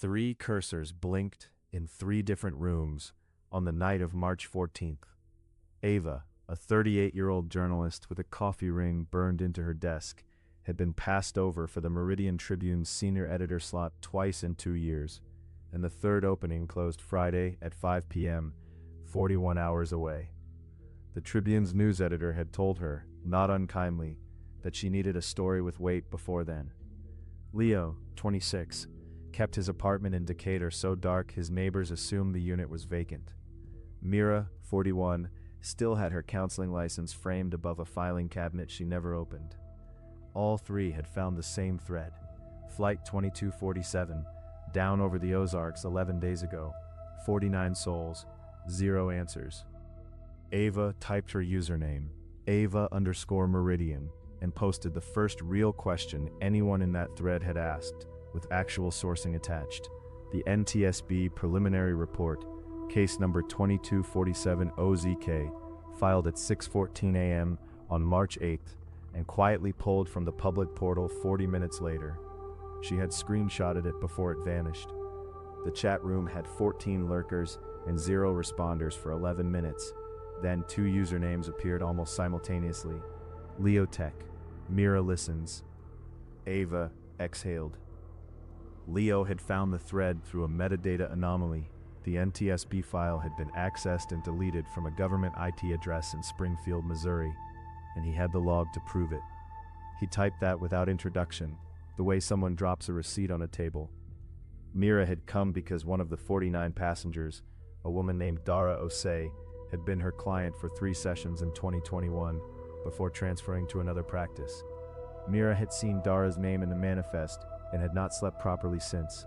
Three cursors blinked in three different rooms on the night of March 14th. Ava, a 38-year-old journalist with a coffee ring burned into her desk, had been passed over for the Meridian Tribune's senior editor slot twice in 2 years, and the third opening closed Friday at 5 p.m., 41 hours away. The Tribune's news editor had told her, not unkindly, that she needed a story with weight before then. Leo, 26, kept his apartment in Decatur so dark his neighbors assumed the unit was vacant. Mira, 41, still had her counseling license framed above a filing cabinet she never opened. All three had found the same thread, Flight 2247, down over the Ozarks 11 days ago, 49 souls, 0 answers. Ava typed her username, Ava_Meridian, and posted the first real question anyone in that thread had asked, with actual sourcing attached. The NTSB preliminary report, case number 2247 OZK, filed at 6:14 a.m. on March 8th, and quietly pulled from the public portal 40 minutes later. She had screenshotted it before it vanished. The chat room had 14 lurkers and 0 responders for 11 minutes. Then 2 usernames appeared almost simultaneously. Leotech, Mira listens. Ava exhaled. Leo had found the thread through a metadata anomaly. The NTSB file had been accessed and deleted from a government IT address in Springfield, Missouri, and he had the log to prove it. He typed that without introduction, the way someone drops a receipt on a table. Mira had come because one of the 49 passengers, a woman named Dara Osei, had been her client for 3 sessions in 2021 before transferring to another practice. Mira had seen Dara's name in the manifest and had not slept properly since.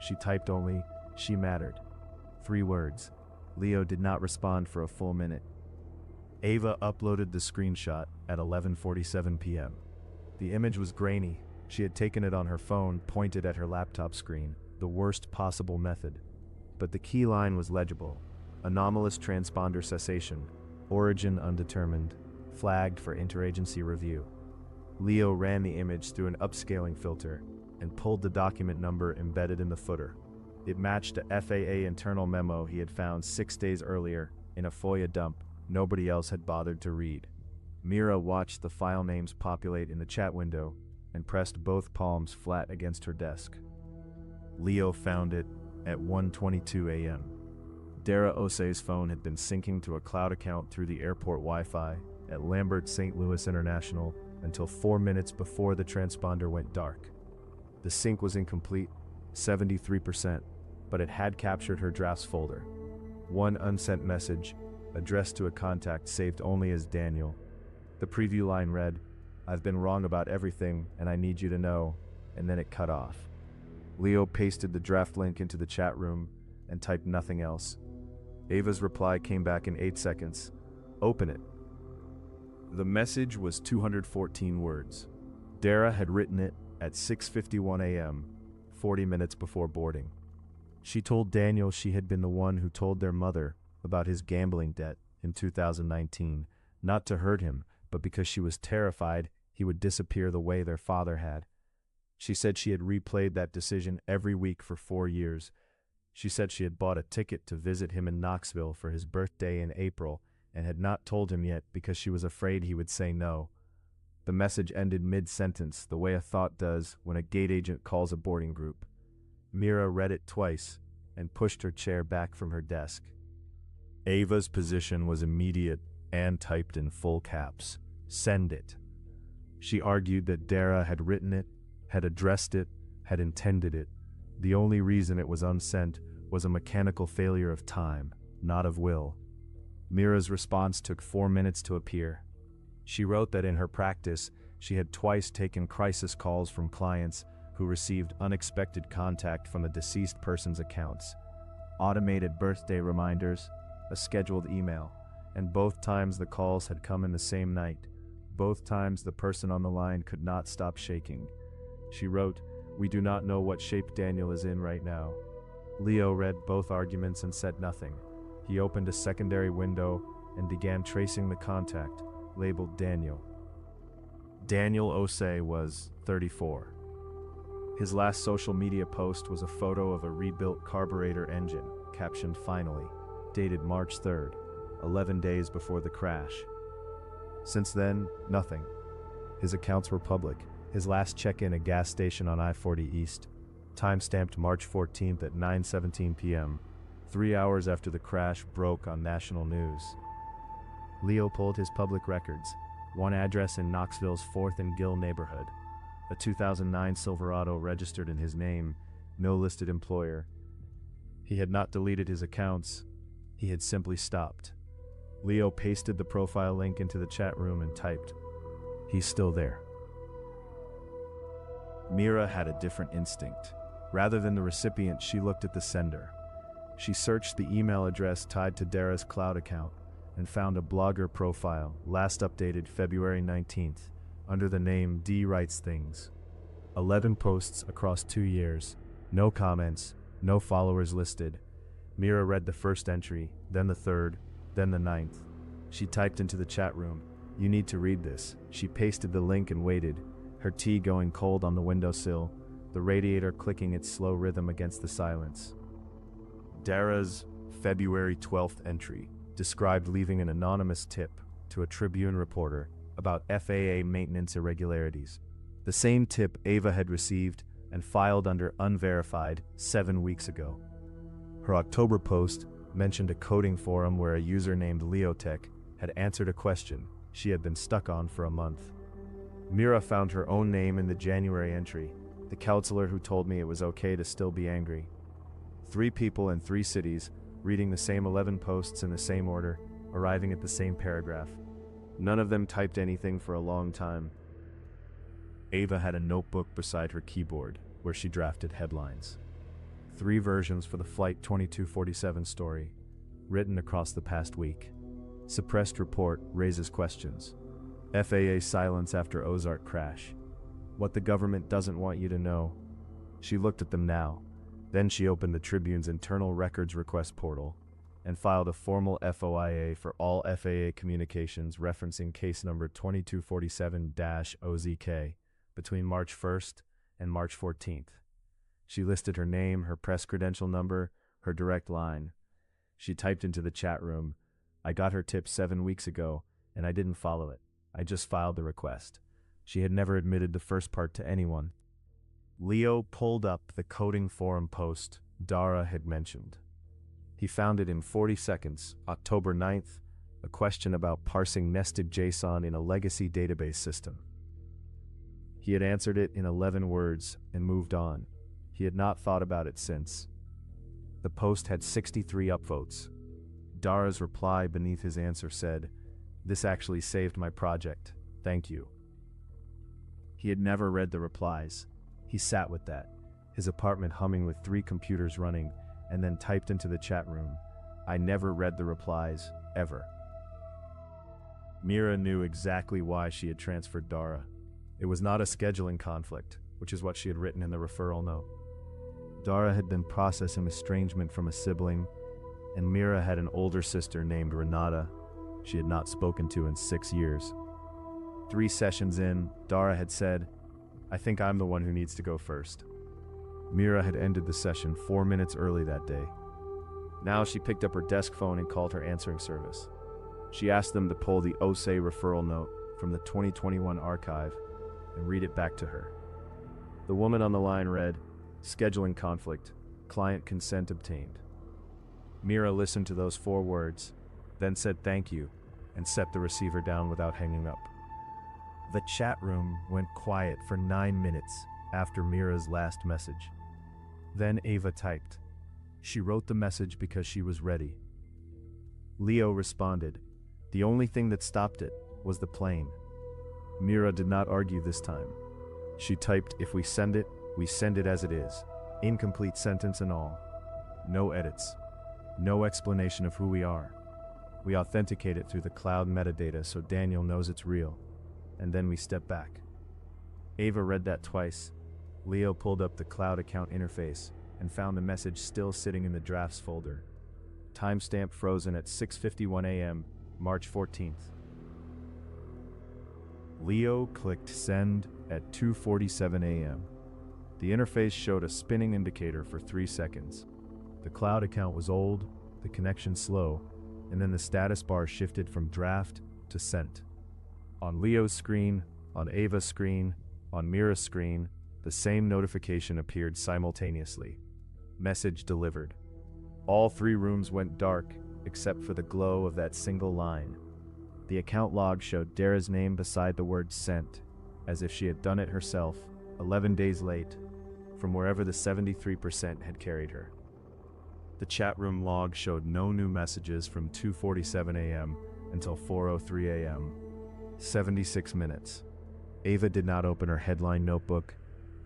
She typed only, "She mattered." 3 words. Leo did not respond for a full minute. Ava uploaded the screenshot at 11:47 p.m. The image was grainy. She had taken it on her phone, pointed at her laptop screen, the worst possible method. But the key line was legible. Anomalous transponder cessation, origin undetermined, flagged for interagency review. Leo ran the image through an upscaling filter and pulled the document number embedded in the footer. It matched a FAA internal memo he had found 6 days earlier in a FOIA dump nobody else had bothered to read. Mira watched the file names populate in the chat window and pressed both palms flat against her desk. Leo found it at 1:22 a.m. Dara Osei's phone had been syncing to a cloud account through the airport Wi-Fi at Lambert St. Louis International until 4 minutes before the transponder went dark. The sync was incomplete, 73%, but it had captured her drafts folder. One unsent message, addressed to a contact saved only as Daniel. The preview line read, "I've been wrong about everything and I need you to know," and then it cut off. Leo pasted the draft link into the chat room and typed nothing else. Ava's reply came back in 8 seconds. "Open it." The message was 214 words. Dara had written it at 6:51 a.m., 40 minutes before boarding. She told Daniel she had been the one who told their mother about his gambling debt in 2019, not to hurt him, but because she was terrified he would disappear the way their father had. She said she had replayed that decision every week for 4 years. She said she had bought a ticket to visit him in Knoxville for his birthday in April and had not told him yet because she was afraid he would say no. The message ended mid-sentence, the way a thought does when a gate agent calls a boarding group. Mira read it twice and pushed her chair back from her desk. Ava's position was immediate and typed in full caps. "Send it." She argued that Dara had written it, had addressed it, had intended it. The only reason it was unsent was a mechanical failure of time, not of will. Mira's response took 4 minutes to appear. She wrote that in her practice, she had twice taken crisis calls from clients who received unexpected contact from the deceased person's accounts, automated birthday reminders, a scheduled email, and both times the calls had come in the same night. Both times the person on the line could not stop shaking. She wrote, "We do not know what shape Daniel is in right now." Leo read both arguments and said nothing. He opened a secondary window and began tracing the contact, labeled Daniel. Daniel Osei was 34. His last social media post was a photo of a rebuilt carburetor engine, captioned "Finally," dated March 3rd, 11 days before the crash. Since then, nothing. His accounts were public. His last check-in a gas station on I-40 East, time-stamped March 14th at 9:17 p.m., 3 hours after the crash broke on national news. Leo pulled his public records, one address in Knoxville's 4th and Gill neighborhood, a 2009 Silverado registered in his name, no listed employer. He had not deleted his accounts, he had simply stopped. Leo pasted the profile link into the chat room and typed, "He's still there." Mira had a different instinct. Rather than the recipient, she looked at the sender. She searched the email address tied to Dara's cloud account and found a blogger profile, last updated February 19th, under the name D Writes Things. 11 posts across 2 years, no comments, no followers listed. Mira read the first entry, then the third, then the 9th. She typed into the chat room, "You need to read this." She pasted the link and waited, her tea going cold on the windowsill, the radiator clicking its slow rhythm against the silence. Dara's February 12th entry described leaving an anonymous tip to a Tribune reporter about FAA maintenance irregularities. The same tip Ava had received and filed under unverified 7 weeks ago. Her October post mentioned a coding forum where a user named Leotech had answered a question she had been stuck on for a month. Mira found her own name in the January entry, the counselor who told me it was okay to still be angry. 3 people in 3 cities, reading the same 11 posts in the same order, arriving at the same paragraph. None of them typed anything for a long time. Ava had a notebook beside her keyboard, where she drafted headlines. 3 versions for the Flight 2247 story, written across the past week. Suppressed report raises questions. FAA silence after Ozark crash. What the government doesn't want you to know. She looked at them now. Then she opened the Tribune's internal records request portal and filed a formal FOIA for all FAA communications referencing case number 2247-OZK between March 1st and March 14th. She listed her name, her press credential number, her direct line. She typed into the chat room, "I got her tip 7 weeks ago, and I didn't follow it. I just filed the request." She had never admitted the first part to anyone. Leo pulled up the coding forum post Dara had mentioned. He found it in 40 seconds, October 9th, a question about parsing nested JSON in a legacy database system. He had answered it in 11 words and moved on. He had not thought about it since. The post had 63 upvotes. Dara's reply beneath his answer said, "This actually saved my project. Thank you." He had never read the replies. He sat with that, his apartment humming with 3 computers running, and then typed into the chat room, "I never read the replies, ever." Mira knew exactly why she had transferred Dara. It was not a scheduling conflict, which is what she had written in the referral note. Dara had been processing estrangement from a sibling, and Mira had an older sister named Renata she had not spoken to in 6 years. 3 sessions in, Dara had said, "I think I'm the one who needs to go first." Mira had ended the session 4 minutes early that day. Now she picked up her desk phone and called her answering service. She asked them to pull the OSE referral note from the 2021 archive and read it back to her. The woman on the line read, "Scheduling conflict, client consent obtained." Mira listened to those 4 words, then said thank you, and set the receiver down without hanging up. The chat room went quiet for 9 minutes after Mira's last message. Then Ava typed. She wrote the message because she was ready. Leo responded. The only thing that stopped it was the plane. Mira did not argue this time. She typed, "If we send it as it is. Incomplete sentence and all. No edits. No explanation of who we are. We authenticate it through the cloud metadata so Daniel knows it's real. And then we step back." Ava read that twice. Leo pulled up the cloud account interface and found the message still sitting in the drafts folder. Timestamp frozen at 6:51 a.m., March 14th. Leo clicked send at 2:47 a.m. The interface showed a spinning indicator for 3 seconds. The cloud account was old, the connection slow, and then the status bar shifted from draft to sent. On Leo's screen, on Ava's screen, on Mira's screen, the same notification appeared simultaneously. Message delivered. All 3 rooms went dark, except for the glow of that single line. The account log showed Dara's name beside the word sent, as if she had done it herself, 11 days late, from wherever the 73% had carried her. The chat room log showed no new messages from 2:47 a.m. until 4:03 a.m. 76 minutes. Ava did not open her headline notebook.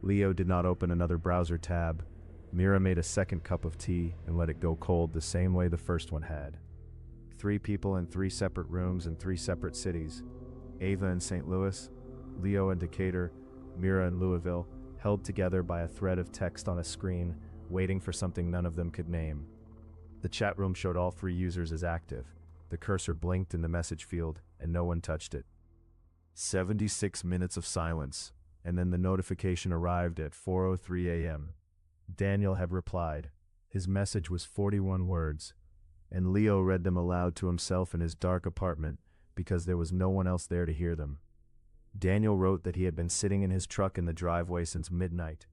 Leo did not open another browser tab. Mira made a second cup of tea and let it go cold the same way the first one had. 3 people in 3 separate rooms in 3 separate cities. Ava in St. Louis, Leo in Decatur, Mira in Louisville, held together by a thread of text on a screen, waiting for something none of them could name. The chat room showed all 3 users as active. The cursor blinked in the message field, and no one touched it. 76 minutes of silence, and then the notification arrived at 4:03 a.m. Daniel had replied. His message was 41 words, and Leo read them aloud to himself in his dark apartment because there was no one else there to hear them. Daniel wrote that he had been sitting in his truck in the driveway since midnight.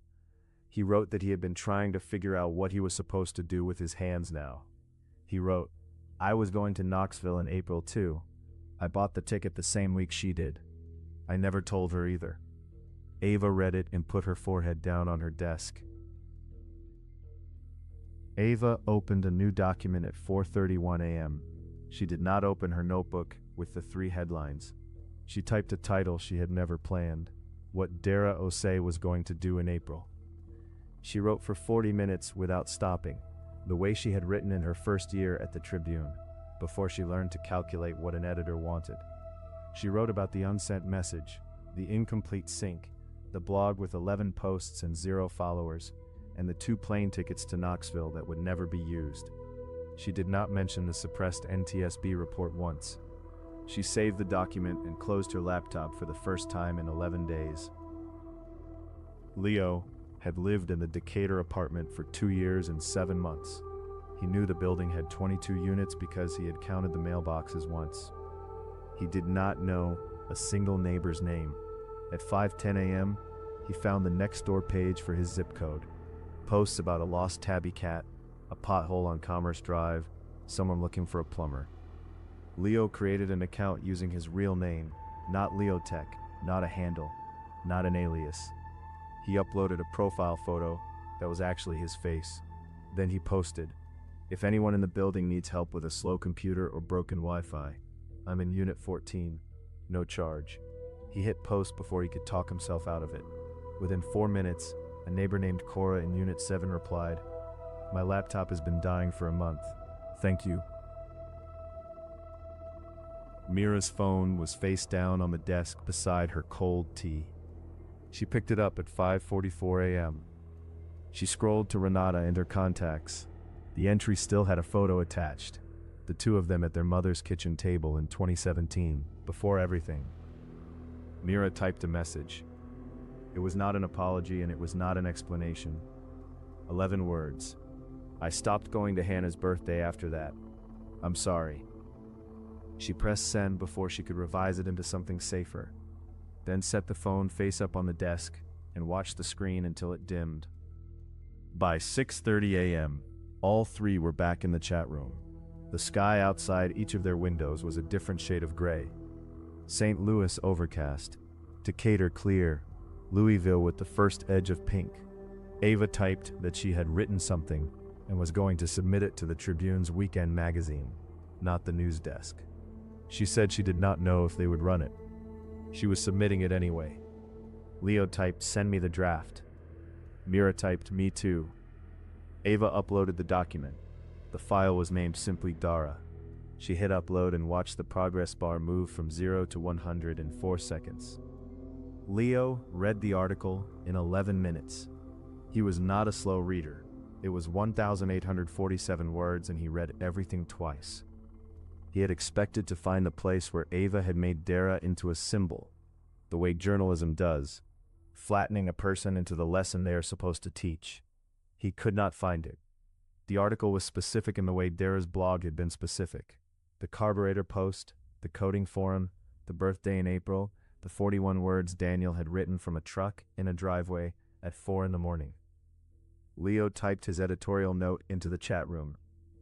He wrote that he had been trying to figure out what he was supposed to do with his hands now. He wrote, "I was going to Knoxville in April too. I bought the ticket the same week she did. I never told her either." Ava read it and put her forehead down on her desk. Ava opened a new document at 4:31 a.m. She did not open her notebook with the 3 headlines. She typed a title she had never planned, What Dara Osei Was Going to Do in April. She wrote for 40 minutes without stopping, the way she had written in her first year at the Tribune, before she learned to calculate what an editor wanted. She wrote about the unsent message, the incomplete sync, the blog with 11 posts and 0 followers, and the 2 plane tickets to Knoxville that would never be used. She did not mention the suppressed NTSB report once. She saved the document and closed her laptop for the first time in 11 days. Leo had lived in the Decatur apartment for 2 years and 7 months. He knew the building had 22 units because he had counted the mailboxes once. He did not know a single neighbor's name. At 5:10 a.m., he found the next door page for his zip code. Posts about a lost tabby cat, a pothole on Commerce Drive, someone looking for a plumber. Leo created an account using his real name, not Leotech, not a handle, not an alias. He uploaded a profile photo that was actually his face. Then he posted, "If anyone in the building needs help with a slow computer or broken Wi-Fi, I'm in Unit 14, no charge." He hit post before he could talk himself out of it. Within 4 minutes, a neighbor named Cora in Unit 7 replied, "My laptop has been dying for a month. Thank you." Mira's phone was face down on the desk beside her cold tea. She picked it up at 5:44 a.m. She scrolled to Renata and her contacts. The entry still had a photo attached, the 2 of them at their mother's kitchen table in 2017, before everything. Mira typed a message. It was not an apology and it was not an explanation. 11 words. "I stopped going to Hannah's birthday after that. I'm sorry." She pressed send before she could revise it into something safer, then set the phone face up on the desk and watched the screen until it dimmed. By 6:30 a.m., all 3 were back in the chat room. The sky outside each of their windows was a different shade of gray. St. Louis overcast, Decatur clear, Louisville with the first edge of pink. Ava typed that she had written something and was going to submit it to the Tribune's weekend magazine, not the news desk. She said she did not know if they would run it. She was submitting it anyway. Leo typed, "Send me the draft." Mira typed, "Me too." Ava uploaded the document. The file was named simply Dara. She hit upload and watched the progress bar move from 0 to 100 in 4 seconds. Leo read the article in 11 minutes. He was not a slow reader. It was 1,847 words and he read everything twice. He had expected to find the place where Ava had made Dara into a symbol, the way journalism does, flattening a person into the lesson they are supposed to teach. He could not find it. The article was specific in the way Dara's blog had been specific. The carburetor post, the coding forum, the birthday in April, the 41 words Daniel had written from a truck in a driveway at 4 in the morning. Leo typed his editorial note into the chat room.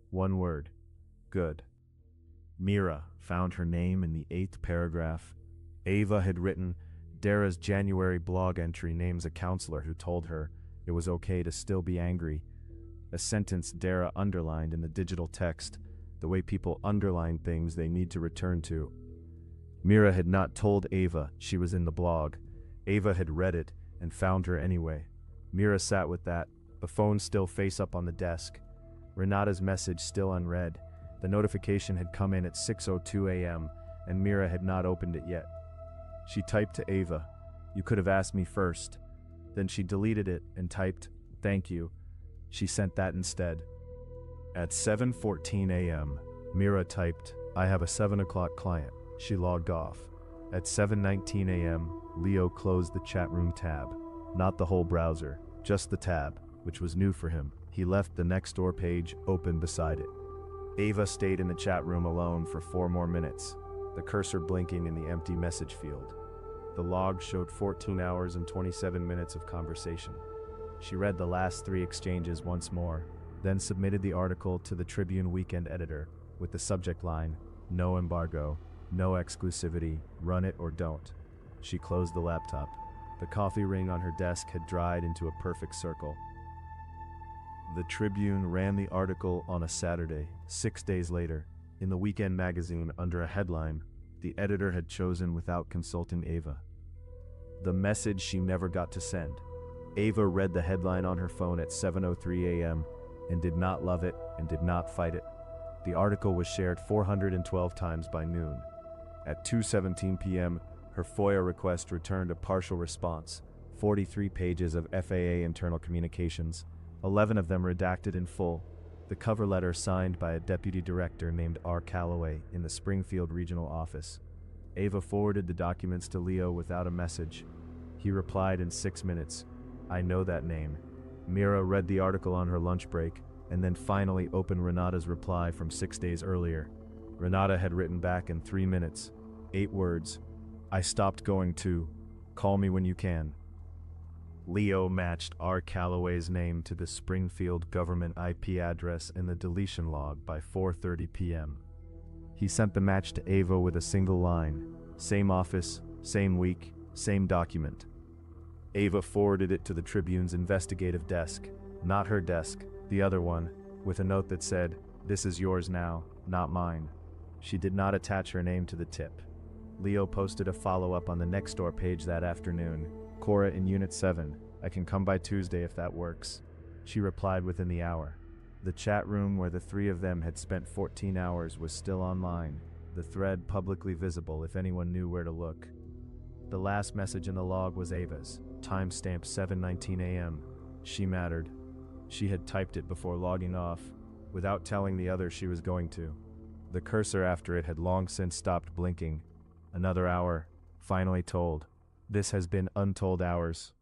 One word. Good. Mira found her name in the 8th paragraph. Ava had written, Dara's January blog entry names a counselor who told her it was okay to still be angry. A sentence Dara underlined in the digital text, the way people underline things they need to return to. Mira had not told Ava she was in the blog. Ava had read it and found her anyway. Mira sat with that, the phone still face up on the desk. Renata's message still unread. The notification had come in at 6:02 a.m. and Mira had not opened it yet. She typed to Ava, "You could have asked me first." Then she deleted it and typed, "Thank you." She sent that instead. At 7:14 a.m., Mira typed, "I have a 7 o'clock client." She logged off. At 7:19 a.m., Leo closed the chat room tab. Not the whole browser, just the tab, which was new for him. He left the Nextdoor page open beside it. Ava stayed in the chat room alone for 4 more minutes, the cursor blinking in the empty message field. The log showed 14 hours and 27 minutes of conversation. She read the last 3 exchanges once more, then submitted the article to the Tribune weekend editor with the subject line, "No embargo, no exclusivity, run it or don't." She closed the laptop. The coffee ring on her desk had dried into a perfect circle. The Tribune ran the article on a Saturday, 6 days later. In the weekend magazine, under a headline, the editor had chosen without consulting Ava. The message she never got to send. Ava read the headline on her phone at 7:03 a.m. and did not love it and did not fight it. The article was shared 412 times by noon. At 2:17 p.m., her FOIA request returned a partial response, 43 pages of FAA internal communications, 11 of them redacted in full, the cover letter signed by a deputy director named R. Calloway in the Springfield regional office. Ava forwarded the documents to Leo without a message. He replied in 6 minutes, "I know that name." Mira read the article on her lunch break and then finally opened Renata's reply from 6 days earlier. Renata had written back in 3 minutes, 8 words, "I stopped going to. Call me when you can." Leo matched R. Calloway's name to the Springfield government IP address in the deletion log by 4:30 p.m. He sent the match to Ava with a single line, "Same office, same week, same document." Ava forwarded it to the Tribune's investigative desk, not her desk, the other one, with a note that said, "This is yours now, not mine." She did not attach her name to the tip. Leo posted a follow-up on the Nextdoor page that afternoon. "Cora in Unit 7, I can come by Tuesday if that works." She replied within the hour. The chat room where the 3 of them had spent 14 hours was still online, the thread publicly visible if anyone knew where to look. The last message in the log was Ava's, timestamp 7:19 a.m. She mattered. She had typed it before logging off, without telling the others she was going to. The cursor after it had long since stopped blinking. Another hour, finally told. This has been Untold Hours.